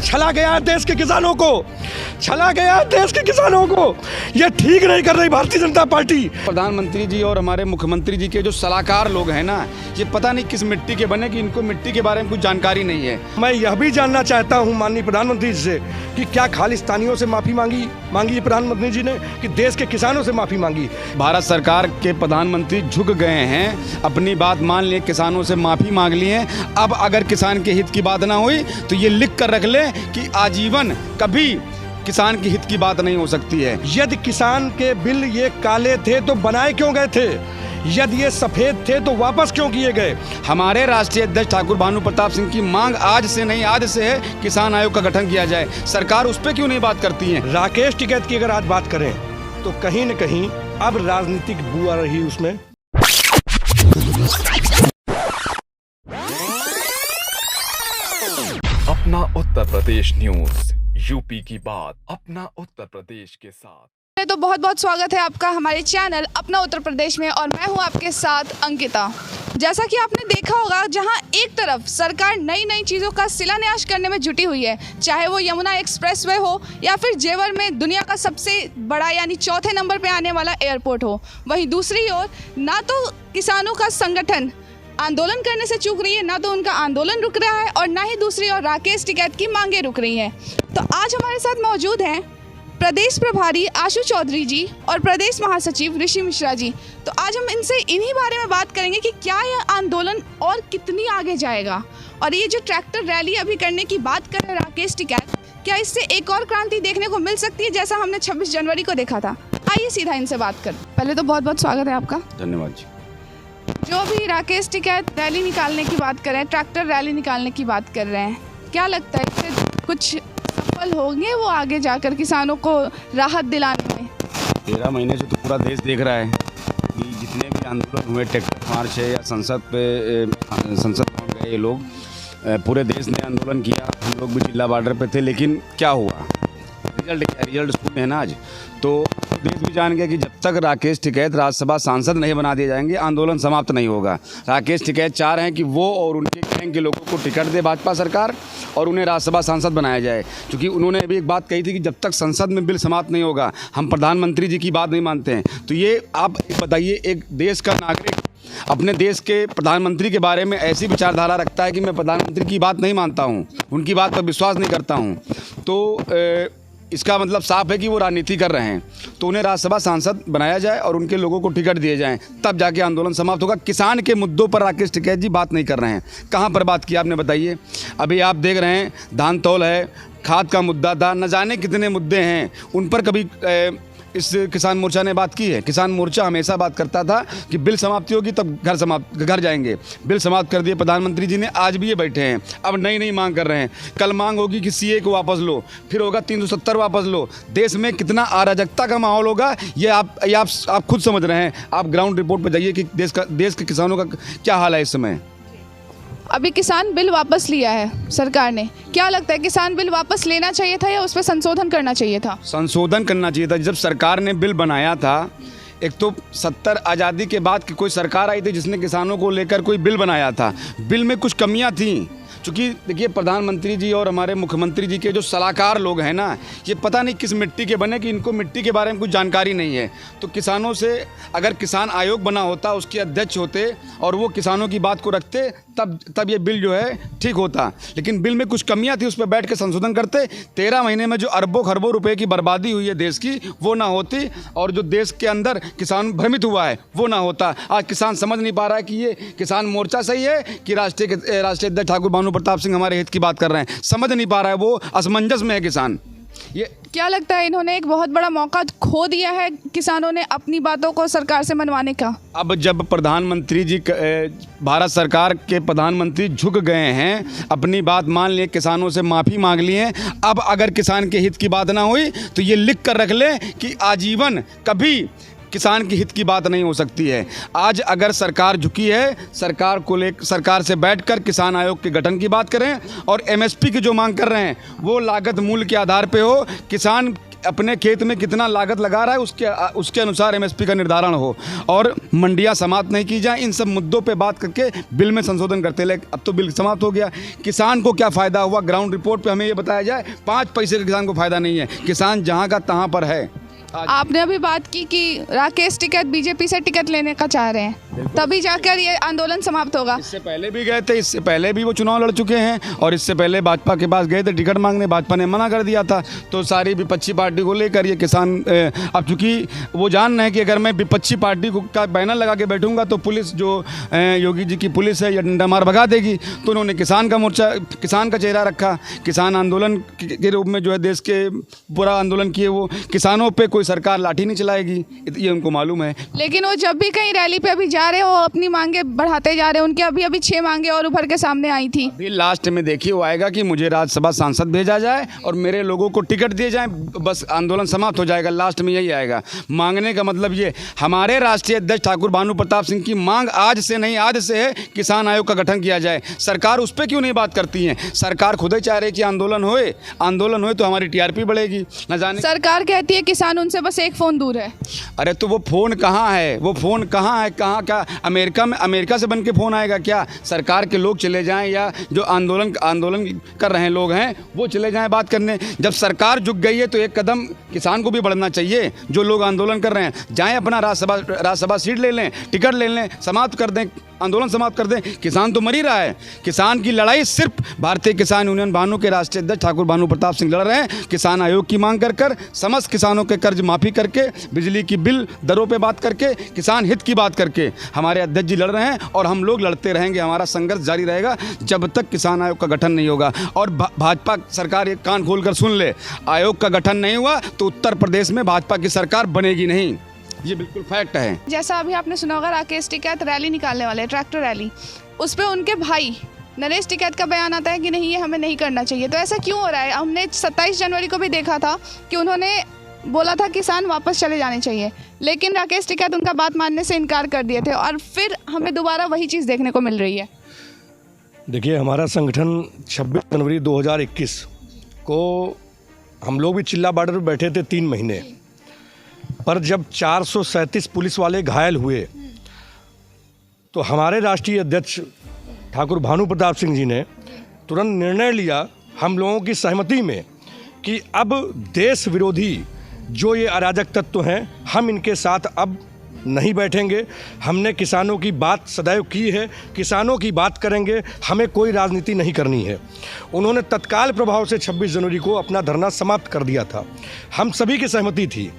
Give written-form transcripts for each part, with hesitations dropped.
छला गया देश के किसानों को, छला गया देश के किसानों को। ये ठीक नहीं कर रही भारतीय जनता पार्टी। प्रधानमंत्री जी और हमारे मुख्यमंत्री जी के जो सलाहकार लोग हैं ना, ये पता नहीं किस मिट्टी के बने कि इनको मिट्टी के बारे में कुछ जानकारी नहीं है। मैं यह भी जानना चाहता हूं माननीय प्रधानमंत्री जी से कि क्या खालिस्तानियों से माफी मांगी प्रधानमंत्री जी ने कि देश के किसानों से माफी मांगी? भारत सरकार के प्रधानमंत्री झुक गए हैं, अपनी बात मान लिए, किसानों से माफी मांग ली है। अब अगर किसान के हित की बात ना हुई तो ये लिख कर रख ले कि आजीवन कभी किसान के हित की बात नहीं हो सकती है। यदि किसान के बिल ये काले थे तो बनाए क्यों गए थे? यदि ये सफेद थे तो वापस क्यों किए गए? हमारे राष्ट्रीय अध्यक्ष ठाकुर भानु प्रताप सिंह की मांग आज से नहीं, आज से है किसान आयोग का गठन किया जाए। सरकार उस पर क्यों नहीं बात करती है? राकेश टिकैत की अगर आज बात करें तो कहीं न कहीं अब राजनीतिक बू आ रही उसमें। अपना उत्तर प्रदेश न्यूज, यूपी की बात अपना उत्तर प्रदेश के साथ। तो बहुत बहुत स्वागत है आपका हमारे चैनल अपना उत्तर प्रदेश में, और मैं हूं आपके साथ अंकिता। जैसा कि आपने देखा होगा, जहां एक तरफ सरकार नई नई चीज़ों का शिलान्यास करने में जुटी हुई है, चाहे वो यमुना एक्सप्रेसवे हो या फिर जेवर में दुनिया का सबसे बड़ा यानी चौथे नंबर पे आने वाला एयरपोर्ट हो, वहीं दूसरी ओर ना तो किसानों का संगठन आंदोलन करने से चूक रही है, ना तो उनका आंदोलन रुक रहा है, और ना ही दूसरी ओर राकेश टिकैत की मांगें रुक रही हैं। तो आज हमारे साथ मौजूद हैं प्रदेश प्रभारी आशु चौधरी जी और प्रदेश महासचिव ऋषि मिश्रा जी। तो आज हम इनसे इन्हीं बारे में बात करेंगे कि क्या यह आंदोलन और कितनी आगे जाएगा, और ये जो ट्रैक्टर रैली अभी करने की बात कर रहे हैं राकेश टिकैत, क्या इससे एक और क्रांति देखने को मिल सकती है जैसा हमने 26 जनवरी को देखा था? आइए सीधा इनसे बात कर। पहले तो बहुत बहुत स्वागत है आपका। धन्यवाद जी। जो भी राकेश टिकैत रैली निकालने की बात कर रहे हैं, ट्रैक्टर रैली निकालने की बात कर रहे हैं, क्या लगता है इससे कुछ सफल होंगे वो आगे जाकर किसानों को राहत दिलाने में? 13 महीने से तो पूरा देश देख रहा है कि जितने भी आंदोलन हुए, ट्रैक्टर मार्च है या संसद भवन गए ये लोग, पूरे देश ने आंदोलन किया। हम लोग भी जिला बॉर्डर पे थे, लेकिन क्या हुआ? रिजल्ट स्कूल में है ना आज। तो देश भी जान गया कि जब तक राकेश टिकैत राज्यसभा सांसद नहीं बना दिए जाएंगे, आंदोलन समाप्त नहीं होगा। राकेश टिकैत चाह रहे हैं कि वो और उनके गैंग के लोगों को टिकट दे भाजपा सरकार और उन्हें राज्यसभा सांसद बनाया जाए, क्योंकि उन्होंने अभी एक बात कही थी कि जब तक संसद में बिल समाप्त नहीं होगा हम प्रधानमंत्री जी की बात नहीं मानते हैं। तो ये आप बताइए, एक देश का नागरिक अपने देश के प्रधानमंत्री के बारे में ऐसी विचारधारा रखता है कि मैं प्रधानमंत्री की बात नहीं मानता हूँ, उनकी बात पर विश्वास नहीं करता हूँ, तो इसका मतलब साफ है कि वो राजनीति कर रहे हैं। तो उन्हें राज्यसभा सांसद बनाया जाए और उनके लोगों को टिकट दिए जाएं, तब जाके आंदोलन समाप्त होगा। किसान के मुद्दों पर राकेश टिकैत जी बात नहीं कर रहे हैं। कहाँ पर बात की आपने बताइए? अभी आप देख रहे हैं धान तौल है, खाद का मुद्दा था, न जाने कितने मुद्दे हैं, उन पर कभी इस किसान मोर्चा ने बात की है? किसान मोर्चा हमेशा बात करता था कि बिल समाप्ति होगी तब घर जाएंगे। बिल समाप्त कर दिए प्रधानमंत्री जी ने, आज भी ये बैठे हैं, अब नई नई मांग कर रहे हैं। कल मांग होगी कि सीए को वापस लो, फिर होगा 370 वापस लो। देश में कितना अराजकता का माहौल होगा ये आप खुद समझ रहे हैं। आप ग्राउंड रिपोर्ट पर जाइए कि देश के किसानों का क्या हाल है इस समय। अभी किसान बिल वापस लिया है सरकार ने, क्या लगता है किसान बिल वापस लेना चाहिए था या उस पर संशोधन करना चाहिए था? संशोधन करना चाहिए था। जब सरकार ने बिल बनाया था, एक तो 70 आज़ादी के बाद की कोई सरकार आई थी जिसने किसानों को लेकर कोई बिल बनाया था। बिल में कुछ कमियां थी, क्योंकि देखिए प्रधानमंत्री जी और हमारे मुख्यमंत्री जी के जो सलाहकार लोग हैं ना, ये पता नहीं किस मिट्टी के बने कि इनको मिट्टी के बारे में कुछ जानकारी नहीं है। तो किसानों से अगर किसान आयोग बना होता, उसके अध्यक्ष होते और वो किसानों की बात को रखते, तब ये बिल जो है ठीक होता। लेकिन बिल में कुछ कमियां थी, उस पर बैठ के संशोधन करते। 13 महीने में जो अरबों खरबों रुपए की बर्बादी हुई है देश की, वो ना होती, और जो देश के अंदर किसान भ्रमित हुआ है वो ना होता। आज किसान समझ नहीं पा रहा है कि ये किसान मोर्चा सही है कि राष्ट्रीय अध्यक्ष ठाकुर भानु प्रताप सिंह हमारे हित की बात कर रहे हैं, समझ नहीं पा रहा है। वो असमंजस में है किसान। ये क्या लगता है इन्होंने एक बहुत बड़ा मौका खो दिया है किसानों ने अपनी बातों को सरकार से मनवाने का? अब जब प्रधानमंत्री जी, भारत सरकार के प्रधानमंत्री झुक गए हैं, अपनी बात मान लिए, किसानों से माफ़ी मांग ली है, अब अगर किसान के हित की बात ना हुई तो ये लिख कर रख ले कि आजीवन कभी किसान के हित की बात नहीं हो सकती है। आज अगर सरकार झुकी है, सरकार से बैठकर किसान आयोग के गठन की बात करें और एमएसपी की जो मांग कर रहे हैं वो लागत मूल्य के आधार पे हो। किसान अपने खेत में कितना लागत लगा रहा है उसके अनुसार एमएसपी का निर्धारण हो और मंडियां समाप्त नहीं की जाए। इन सब मुद्दों पे बात करके बिल में संशोधन करते ले। अब तो बिल समाप्त हो गया। किसान को क्या फ़ायदा हुआ? ग्राउंड रिपोर्ट पे हमें ये बताया जाए 5 पैसे के किसान को फ़ायदा नहीं है। किसान जहाँ का तहाँ पर है। आपने अभी बात की कि राकेश टिकैत बीजेपी से टिकट लेने का चाह रहे हैं, तभी जाकर ये आंदोलन समाप्त होगा। इससे पहले भी गए थे, इससे पहले भी वो चुनाव लड़ चुके हैं और इससे पहले भाजपा के पास गए थे टिकट मांगने, भाजपा ने मना कर दिया था। तो सारी विपक्षी पार्टी को लेकर ये किसान अब चूंकि वो जान रहे हैं कि अगर मैं विपक्षी पार्टी का बैनर लगा के बैठूंगा तो पुलिस जो योगी जी की पुलिस है या डंडा मार भगा देगी, तो उन्होंने किसान का मोर्चा, किसान का चेहरा रखा। किसान आंदोलन के रूप में जो है देश के पूरा आंदोलन किए। वो किसानों पर कोई सरकार लाठी नहीं चलाएगी, ये उनको मालूम है। लेकिन वो जब भी कहीं रैली पे अभी जा रहे हो अपनी मांगे बढ़ाते जा रहे हैं। उनके अभी 6 मांगे और उभर के सामने आई थी। अभी लास्ट में देखिए वो आएगा कि मुझे राज्यसभा सांसद भेजा जाए और मेरे लोगों को टिकट दिए जाए, बस आंदोलन समाप्त हो जाएगा। लास्ट में यही आएगा। मांगने का मतलब ये, हमारे राष्ट्रीय अध्यक्ष ठाकुर भानु प्रताप सिंह की मांग आज से नहीं आज से है, किसान आयोग का गठन किया जाए। सरकार उस पर क्यों नहीं बात करती है? सरकार खुद ही चाह रही है कि आंदोलन होए तो हमारी टीआरपी बढ़ेगी। न जाने सरकार कहती है किसान उनसे बस एक फ़ोन दूर है। अरे तो वो फ़ोन कहाँ है? वो फ़ोन कहाँ है? कहाँ क्या अमेरिका से बन के फ़ोन आएगा क्या? सरकार के लोग चले जाएं या जो आंदोलन कर रहे हैं लोग हैं वो चले जाएं बात करने। जब सरकार झुक गई है तो एक कदम किसान को भी बढ़ना चाहिए। जो लोग आंदोलन कर रहे हैं जाएं अपना राज्यसभा सीट ले लें, टिकट ले लें, समाप्त कर दें, आंदोलन समाप्त कर दें। किसान तो मर ही रहा है। किसान की लड़ाई सिर्फ भारतीय किसान यूनियन भानु के राष्ट्रीय अध्यक्ष ठाकुर भानु प्रताप सिंह लड़ रहे हैं। किसान आयोग की मांग कर समस्त किसानों के कर्ज माफ़ी करके, बिजली की बिल दरों पे बात करके, किसान हित की बात करके हमारे अध्यक्ष जी लड़ रहे हैं और हम लोग लड़ते रहेंगे। हमारा संघर्ष जारी रहेगा जब तक किसान आयोग का गठन नहीं होगा। और भाजपा सरकार एक कान खोलकर सुन ले, आयोग का गठन नहीं हुआ तो उत्तर प्रदेश में भाजपा की सरकार बनेगी नहीं। ये बिल्कुल फैक्ट है। जैसा अभी आपने सुना होगा राकेश टिकैत रैली निकालने वाले, ट्रैक्टर रैली, उस पर उनके भाई नरेश टिकैत का बयान आता है कि नहीं ये हमें नहीं करना चाहिए। तो ऐसा क्यों हो रहा है? हमने 27 जनवरी को भी देखा था कि उन्होंने बोला था किसान वापस चले जाने चाहिए, लेकिन राकेश टिकैत उनका बात मानने से इनकार कर दिए थे और फिर हमें दोबारा वही चीज़ देखने को मिल रही है। देखिए, हमारा संगठन 26 जनवरी 2021 को हम लोग भी चिल्ला बॉर्डर पर बैठे थे 3 महीने, पर जब 437 पुलिस वाले घायल हुए तो हमारे राष्ट्रीय अध्यक्ष ठाकुर भानु प्रताप सिंह जी ने तुरंत निर्णय लिया हम लोगों की सहमति में कि अब देश विरोधी जो ये अराजक तत्व हैं, हम इनके साथ अब नहीं बैठेंगे। हमने किसानों की बात सदैव की है, किसानों की बात करेंगे, हमें कोई राजनीति नहीं करनी है। उन्होंने तत्काल प्रभाव से 26 जनवरी को अपना धरना समाप्त कर दिया था। हम सभी की सहमति थी।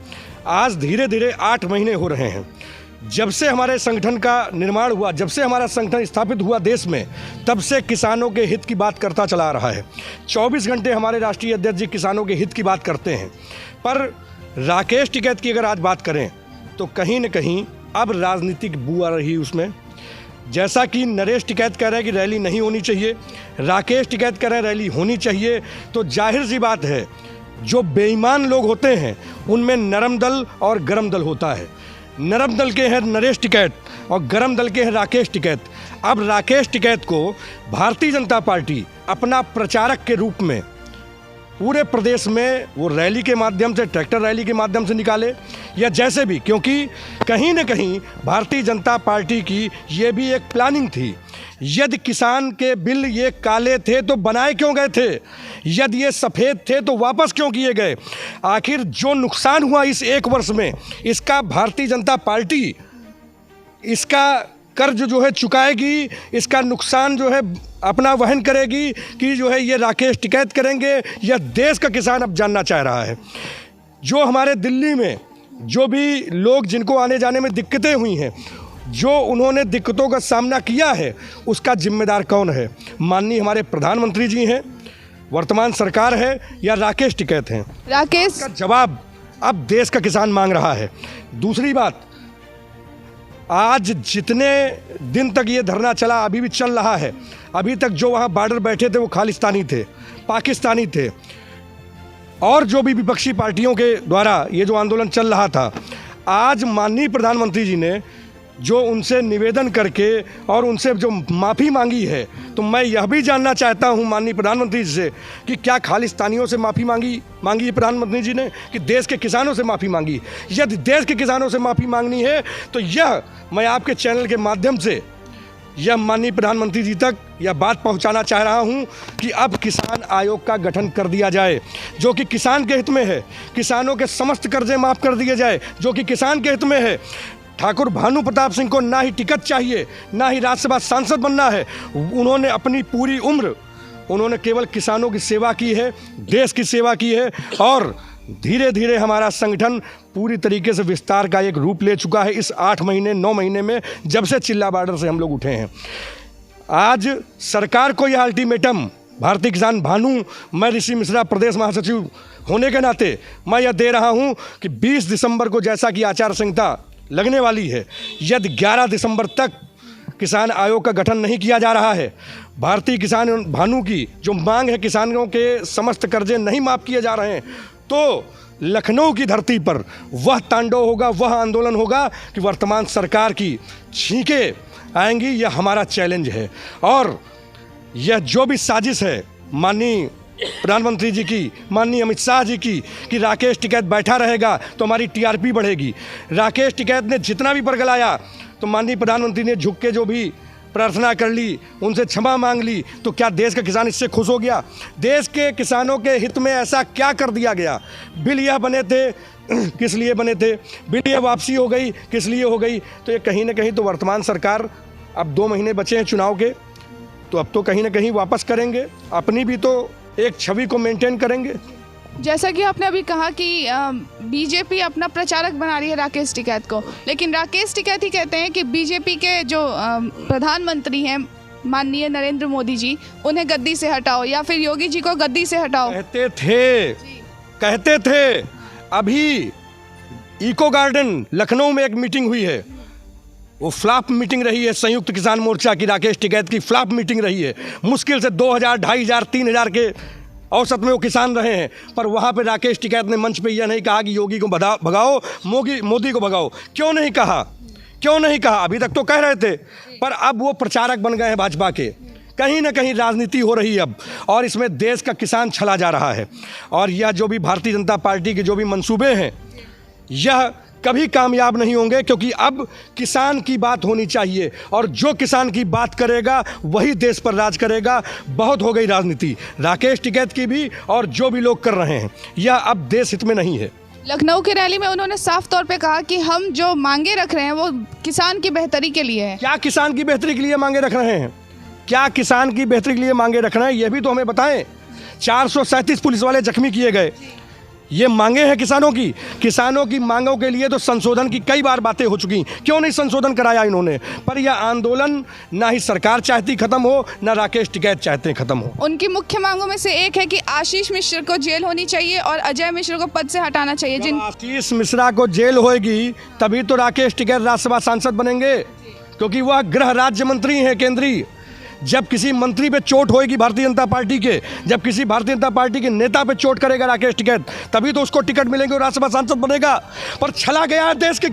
आज धीरे धीरे 8 महीने हो रहे हैं जब से हमारे संगठन का निर्माण हुआ, जब से हमारा संगठन स्थापित हुआ देश में, तब से किसानों के हित की बात करता चला आ रहा है। 24 घंटे हमारे राष्ट्रीय अध्यक्ष जी किसानों के हित की बात करते हैं। पर राकेश टिकैत की अगर आज बात करें तो कहीं न कहीं अब राजनीतिक बू आ रही है उसमें। जैसा कि नरेश टिकैत कह रहे हैं कि रैली नहीं होनी चाहिए, राकेश टिकैत कह रहे हैं रैली होनी चाहिए, तो जाहिर सी बात है जो बेईमान लोग होते हैं उनमें नरम दल और गरम दल होता है। नरम दल के हैं नरेश टिकैत और गरम दल के हैं राकेश टिकैत। अब राकेश टिकैत को भारतीय जनता पार्टी अपना प्रचारक के रूप में पूरे प्रदेश में वो रैली के माध्यम से, ट्रैक्टर रैली के माध्यम से निकाले या जैसे भी, क्योंकि कहीं न कहीं भारतीय जनता पार्टी की ये भी एक प्लानिंग थी। यदि किसान के बिल ये काले थे तो बनाए क्यों गए थे? यदि ये सफ़ेद थे तो वापस क्यों किए गए? आखिर जो नुकसान हुआ इस 1 वर्ष में, इसका भारतीय जनता पार्टी इसका कर्ज जो है चुकाएगी, इसका नुकसान जो है अपना वहन करेगी कि जो है ये राकेश टिकैत करेंगे या देश का किसान अब जानना चाह रहा है। जो हमारे दिल्ली में जो भी लोग जिनको आने जाने में दिक्कतें हुई हैं, जो उन्होंने दिक्कतों का सामना किया है, उसका जिम्मेदार कौन है? माननीय हमारे प्रधानमंत्री जी हैं, वर्तमान सरकार है या राकेश टिकैत हैं? राकेश का जवाब अब देश का किसान मांग रहा है। दूसरी बात, आज जितने दिन तक ये धरना चला, अभी भी चल रहा है, अभी तक जो वहाँ बॉर्डर बैठे थे वो खालिस्तानी थे, पाकिस्तानी थे, और जो भी विपक्षी पार्टियों के द्वारा ये जो आंदोलन चल रहा था, आज माननीय प्रधानमंत्री जी ने जो उनसे निवेदन करके और उनसे जो माफ़ी मांगी है, तो मैं यह भी जानना चाहता हूं माननीय प्रधानमंत्री जी से कि क्या खालिस्तानियों से माफ़ी मांगी प्रधानमंत्री जी ने कि देश के किसानों से माफ़ी मांगी? यदि देश के किसानों से माफ़ी मांगनी है तो यह मैं आपके चैनल के माध्यम से यह माननीय प्रधानमंत्री जी तक यह बात पहुंचाना चाह रहा हूं कि अब किसान आयोग का गठन कर दिया जाए, जो कि किसान के हित में है। किसानों के समस्त कर्जे माफ़ कर दिए जाए, जो कि किसान के हित में है। ठाकुर भानु प्रताप सिंह को ना ही टिकट चाहिए, ना ही राज्यसभा सांसद बनना है। उन्होंने अपनी पूरी उम्र उन्होंने केवल किसानों की सेवा की है, देश की सेवा की है और धीरे धीरे हमारा संगठन पूरी तरीके से विस्तार का एक रूप ले चुका है इस 8 महीने 9 महीने में, जब से चिल्ला बॉर्डर से हम लोग उठे हैं। आज सरकार को यह अल्टीमेटम भारतीय किसान भानु, मैं ऋषि मिश्रा प्रदेश महासचिव होने के नाते मैं यह दे रहा हूं कि 20 दिसंबर को जैसा कि आचार संहिता लगने वाली है, यदि 11 दिसंबर तक किसान आयोग का गठन नहीं किया जा रहा है, भारतीय किसान भानु की जो मांग है, किसानों के समस्त कर्जे नहीं माफ़ किए जा रहे हैं, तो लखनऊ की धरती पर वह तांडव होगा, वह आंदोलन होगा कि वर्तमान सरकार की छींकें आएंगी। यह हमारा चैलेंज है और यह जो भी साजिश है माननीय प्रधानमंत्री जी की, माननीय अमित शाह जी की कि राकेश टिकैत बैठा रहेगा तो हमारी टीआरपी बढ़ेगी। राकेश टिकैत ने जितना भी बरगलाया तो माननीय प्रधानमंत्री ने झुक के जो भी प्रार्थना कर ली, उनसे क्षमा मांग ली, तो क्या देश का किसान इससे खुश हो गया? देश के किसानों के हित में ऐसा क्या कर दिया गया? बिल यह बने थे किस लिए बने थे? बिल यह वापसी हो गई किस लिए हो गई? तो ये कहीं ना कहीं तो वर्तमान सरकार, अब 2 महीने बचे हैं चुनाव के, तो अब तो कहीं ना कहीं वापस करेंगे, अपनी भी तो एक छवि को मेंटेन करेंगे। जैसा कि आपने अभी कहा कि बीजेपी अपना प्रचारक बना रही है राकेश टिकैत को, लेकिन राकेश टिकैत ही कहते हैं कि बीजेपी के जो प्रधानमंत्री हैं माननीय नरेंद्र मोदी जी, उन्हें गद्दी से हटाओ या फिर योगी जी को गद्दी से हटाओ। कहते थे। अभी इको गार्डन लखनऊ में एक मीटिंग हुई है, वो फ्लॉप मीटिंग रही है। संयुक्त किसान मोर्चा की राकेश टिकैत की फ्लॉप मीटिंग रही है। मुश्किल से 2000, 2500, 3000 के औसत में वो किसान रहे हैं, पर वहाँ पे राकेश टिकैत ने मंच पे यह नहीं कहा कि योगी को भगाओ, मोदी को भगाओ। क्यों नहीं कहा? अभी तक तो कह रहे थे, पर अब वो प्रचारक बन गए हैं भाजपा के। कहीं ना कहीं राजनीति हो रही है अब, और इसमें देश का किसान छला जा रहा है। और यह जो भी भारतीय जनता पार्टी के जो भी मंसूबे हैं, यह कभी कामयाब नहीं होंगे, क्योंकि अब किसान की बात होनी चाहिए और जो किसान की बात करेगा वही देश पर राज करेगा। बहुत हो गई राजनीति राकेश टिकैत की भी और जो भी लोग कर रहे हैं, यह अब देश हित में नहीं है। लखनऊ की रैली में उन्होंने साफ तौर पे कहा कि हम जो मांगे रख रहे हैं वो किसान की बेहतरी के लिए है। क्या किसान की बेहतरी के लिए मांगे रख रहे हैं? क्या किसान की बेहतरी के लिए मांगे रख रहे हैं, यह भी तो हमें बताएं। 437 पुलिस वाले जख्मी किए गए, ये मांगे हैं किसानों की मांगों के लिए तो संशोधन की कई बार बातें हो चुकी। क्यों नहीं संशोधन कराया इन्होंने? पर यह आंदोलन ना ही सरकार चाहती खत्म हो, ना राकेश टिकैत चाहते हैं खत्म हो। उनकी मुख्य मांगों में से एक है कि आशीष मिश्र को जेल होनी चाहिए और अजय मिश्र को पद से हटाना चाहिए। आशीष मिश्रा को जेल होगी तभी तो राकेश टिकैत राज्यसभा सांसद बनेंगे, क्योंकि वह गृह राज्य मंत्री हैं केंद्रीय। जब किसी मंत्री पे चोट होएगी भारतीय जनता पार्टी के, जब किसी भारतीय जनता पार्टी के नेता पे चोट करेगा राकेश टिकैत, तभी तो उसको टिकट मिलेंगे और राज्यसभा सांसद बनेगा। पर छला गया है देश के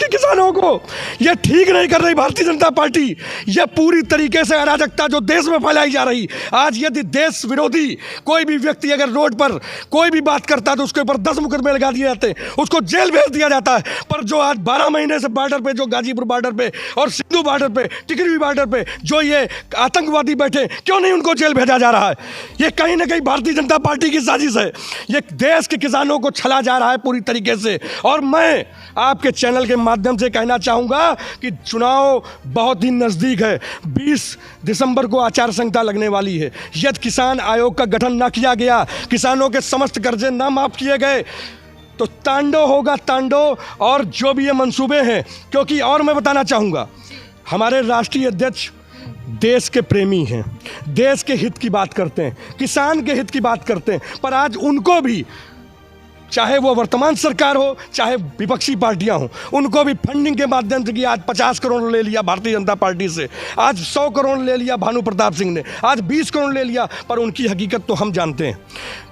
किसानों को, यह ठीक नहीं कर रही भारतीय जनता पार्टी। यह पूरी तरीके से अराजकता जो देश में फैलाई जा रही। आज यदि देश विरोधी कोई भी व्यक्ति अगर रोड पर कोई भी बात करता है तो उसके ऊपर 10 मुकदमे लगा दिए जाते हैं, उसको जेल भेज दिया जाता है। पर जो आज 12 महीने से बॉर्डर पे, जो गाजीपुर बॉर्डर पे और सिंधु बॉर्डर पे, टिकरी बॉर्डर पे जो ये आतंकवादी बैठे, क्यों नहीं उनको जेल भेजा जा रहा है? ये कहीं ना कहीं भारतीय जनता पार्टी की साजिश है। ये देश के किसानों को छला जा रहा है पूरी तरीके से। और मैं आपके चैनल के माध्यम से कहना चाहूँगा कि चुनाव बहुत ही नज़दीक है। 20 दिसंबर को आचार संहिता लगने वाली है। यदि किसान आयोग का गठन न किया गया, किसानों के समस्त कर्जे न माफ़ किए गए, तो तांडव होगा तांडव। और जो भी ये मंसूबे हैं, क्योंकि और मैं बताना चाहूँगा, हमारे राष्ट्रीय अध्यक्ष देश के प्रेमी हैं, देश के हित की बात करते हैं, किसान के हित की बात करते हैं, पर आज उनको भी चाहे वो वर्तमान सरकार हो चाहे विपक्षी पार्टियां हों, उनको भी फंडिंग के माध्यम से कि आज 50 करोड़ ले लिया भारतीय जनता पार्टी से, आज 100 करोड़ ले लिया भानु प्रताप सिंह ने, आज 20 करोड़ ले लिया, पर उनकी हकीकत तो हम जानते हैं।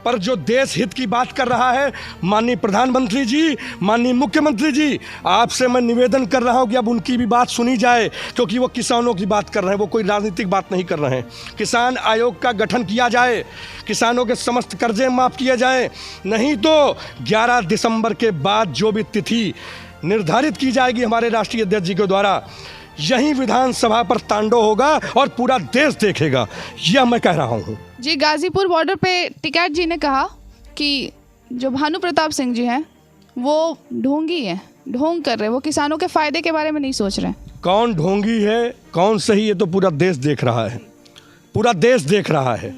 पर जो देश हित की बात कर रहा है माननीय प्रधानमंत्री जी, माननीय मुख्यमंत्री जी, आपसे मैं निवेदन कर रहा हूं कि अब उनकी भी बात सुनी जाए, क्योंकि वो किसानों की बात कर रहे हैं, वो कोई राजनीतिक बात नहीं कर रहे हैं। किसान आयोग का गठन किया जाए, किसानों के समस्त कर्जे माफ़ किए जाएं, नहीं तो 11 दिसंबर के बाद जो भी तिथि निर्धारित की जाएगी हमारे राष्ट्रीय अध्यक्ष जी के द्वारा, यही विधानसभा पर तांडव होगा और पूरा देश देखेगा, यह मैं कह रहा हूँ। जी, गाजीपुर बॉर्डर पे टिकैत जी ने कहा कि जो भानु प्रताप सिंह जी हैं वो ढोंगी हैं, ढोंग कर रहे हैं, वो किसानों के फ़ायदे के बारे में नहीं सोच रहे हैं। कौन ढोंगी है कौन सही, ये तो पूरा देश देख रहा है, पूरा देश देख रहा है।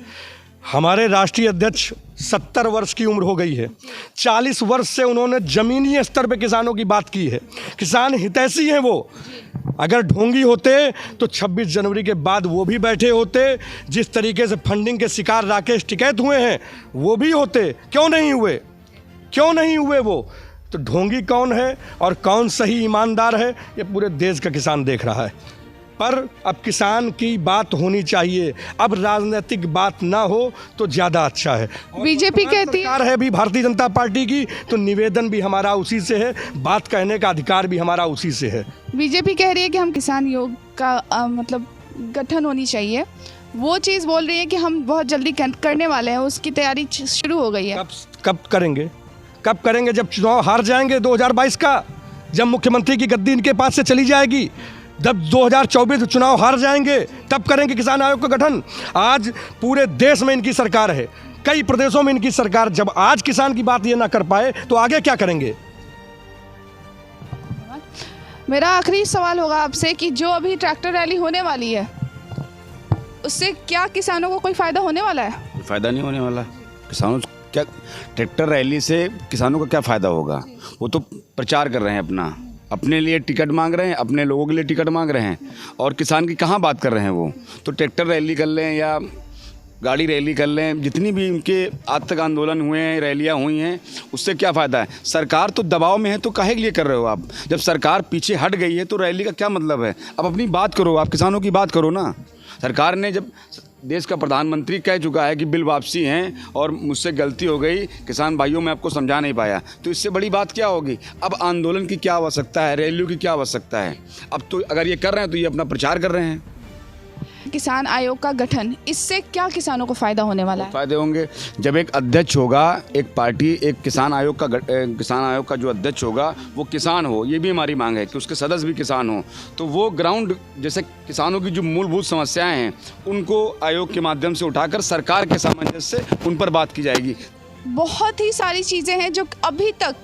हमारे राष्ट्रीय अध्यक्ष 70 वर्ष की उम्र हो गई है, 40 वर्ष से उन्होंने ज़मीनी स्तर पे किसानों की बात की है, किसान हितैषी हैं वो। अगर ढोंगी होते तो 26 जनवरी के बाद वो भी बैठे होते, जिस तरीके से फंडिंग के शिकार राकेश टिकैत हुए हैं वो भी होते, क्यों नहीं हुए, क्यों नहीं हुए वो? तो ढोंगी कौन है और कौन सही ईमानदार है, ये पूरे देश का किसान देख रहा है। पर अब किसान की बात होनी चाहिए, अब राजनीतिक बात ना हो तो ज़्यादा अच्छा है। बीजेपी कहती है भी भारतीय जनता पार्टी की, तो निवेदन भी हमारा उसी से है, बात कहने का अधिकार भी हमारा उसी से है। बीजेपी कह रही है कि हम किसान योग का मतलब गठन होनी चाहिए, वो चीज़ बोल रही है कि हम बहुत जल्दी करने वाले हैं, उसकी तैयारी शुरू हो गई है। कब करेंगे, कब करेंगे? जब चुनाव हार जाएंगे 2022 का, जब मुख्यमंत्री की गद्दी इनके पास से चली जाएगी, जब 2024 चुनाव हार जाएंगे तब करेंगे किसान आयोग का गठन। आज पूरे देश में इनकी सरकार है, कई प्रदेशों में इनकी सरकार, जब आज किसान की बात ये ना कर पाए तो आगे क्या करेंगे? मेरा आखिरी सवाल होगा आपसे कि जो अभी ट्रैक्टर रैली होने वाली है उससे क्या किसानों को कोई फ़ायदा होने वाला है? फ़ायदा नहीं होने वाला। किसानों क्या, ट्रैक्टर रैली से किसानों का क्या फ़ायदा होगा? वो तो प्रचार कर रहे हैं, अपने लिए टिकट मांग रहे हैं, अपने लोगों के लिए टिकट मांग रहे हैं, और किसान की कहाँ बात कर रहे हैं वो? तो ट्रैक्टर रैली कर लें या गाड़ी रैली कर लें, जितनी भी उनके आज तक आंदोलन हुए हैं, रैलियाँ हुई हैं, उससे क्या फ़ायदा है? सरकार तो दबाव में है, तो काहे के लिए कर रहे हो आप? जब सरकार पीछे हट गई है तो रैली का क्या मतलब है? अब अपनी बात करो, आप किसानों की बात करो ना। सरकार ने, जब देश का प्रधानमंत्री कह चुका है कि बिल वापसी हैं और मुझसे गलती हो गई, किसान भाइयों मैं आपको समझा नहीं पाया, तो इससे बड़ी बात क्या होगी? अब आंदोलन की क्या आवश्यकता है, रैलियों की क्या आवश्यकता है? अब तो अगर ये कर रहे हैं तो ये अपना प्रचार कर रहे हैं। किसान आयोग का गठन, इससे क्या किसानों को फ़ायदा होने वाला है? फायदे होंगे, जब एक अध्यक्ष होगा, एक पार्टी, एक किसान आयोग का जो अध्यक्ष होगा वो किसान हो, ये भी हमारी मांग है कि उसके सदस्य भी किसान हो, तो वो ग्राउंड जैसे किसानों की जो मूलभूत समस्याएं हैं उनको आयोग के माध्यम से उठाकर सरकार के सामंजस्य से उन पर बात की जाएगी। बहुत ही सारी चीज़ें हैं जो अभी तक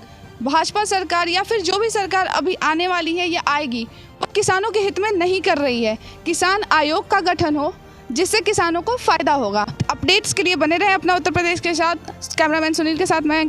भाजपा सरकार या फिर जो भी सरकार अभी आने वाली है या आएगी वो किसानों के हित में नहीं कर रही है। किसान आयोग का गठन हो जिससे किसानों को फ़ायदा होगा। अपडेट्स के लिए बने रहें अपना उत्तर प्रदेश के साथ। कैमरामैन सुनील के साथ मैं